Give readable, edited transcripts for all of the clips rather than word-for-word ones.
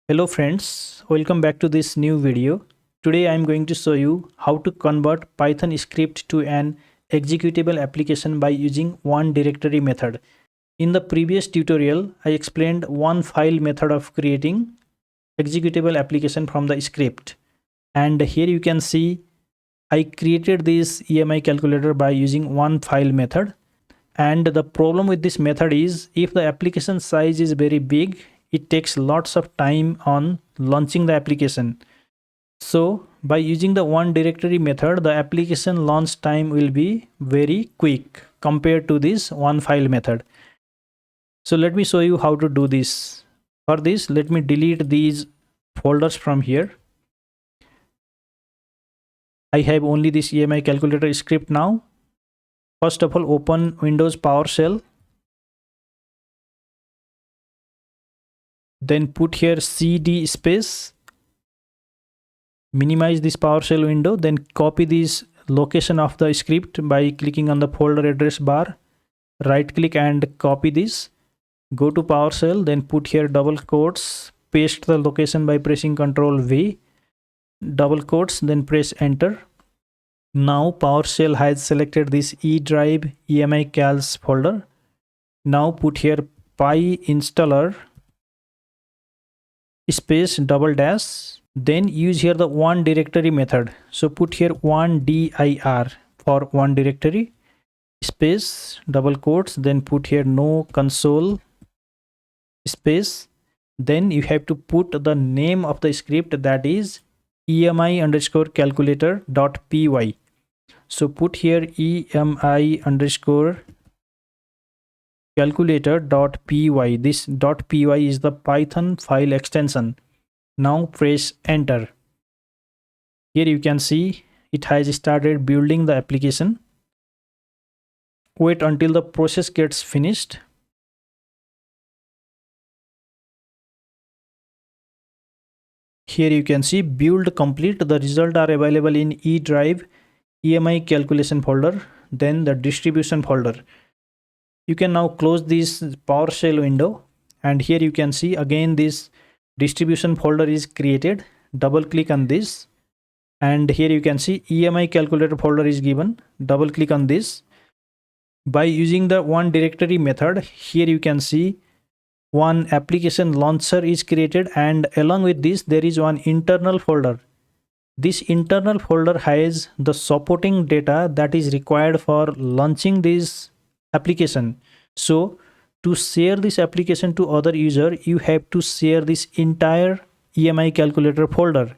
Hello friends, welcome back to this new video. Today I am going to show you how to convert Python script to an executable application by using one directory method. In the previous tutorial, I explained one file method of creating executable application from the script. And here you can see I created this EMI calculator by using one file method. And the problem with this method is if the application size is very big, it takes lots of time on launching the application. So by using the one directory method, the application launch time will be very quick compared to this one file method. So let me show you how to do this. For this, let me delete these folders from here. I have only this EMI calculator script now. First of all, open Windows PowerShell. Then put here cd space. Minimize this PowerShell window. Then copy this location of the script by clicking on the folder address bar. Right click and copy this. Go to PowerShell. Then put here double quotes. Paste the location by pressing Ctrl V. Double quotes. Then press enter. Now PowerShell has selected this E drive EMI cals folder. Now put here py installer space double dash. Then use here the one directory method. So put here one dir for one directory space double quotes. Then put here no console space. Then you have to put the name of the script, that is EMI underscore calculator dot py. So put here EMI underscore calculator dot py. This dot py is the Python file extension. Now press enter. Here you can see it has started building the application. Wait until the process gets finished. Here you can see build complete. The results are available in E drive EMI calculation folder, then the distribution folder. You can now close this PowerShell window, and here you can see again this distribution folder is created. Double click on this, and here you can see EMI calculator folder is given. Double click on this. By using the one directory method, here you can see one application launcher is created, and along with this there is one internal folder. This internal folder has the supporting data that is required for launching this application. So to share this application to other user, you have to share this entire EMI calculator folder.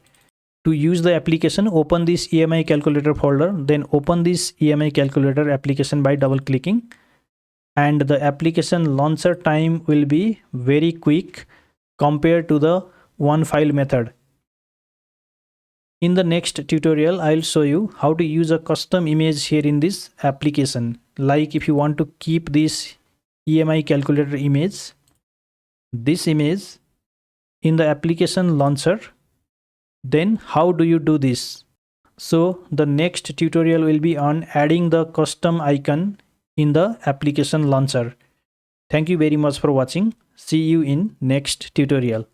To use the application, open this EMI calculator folder, then open this EMI calculator application by double clicking, and the application launcher time will be very quick compared to the one file method. In the next tutorial, I'll show you how to use a custom image here in this application. Like if you want to keep this EMI calculator image, this image in the application launcher, then how do you do this? So the next tutorial will be on adding the custom icon in the application launcher. Thank you very much for watching. See you in next tutorial.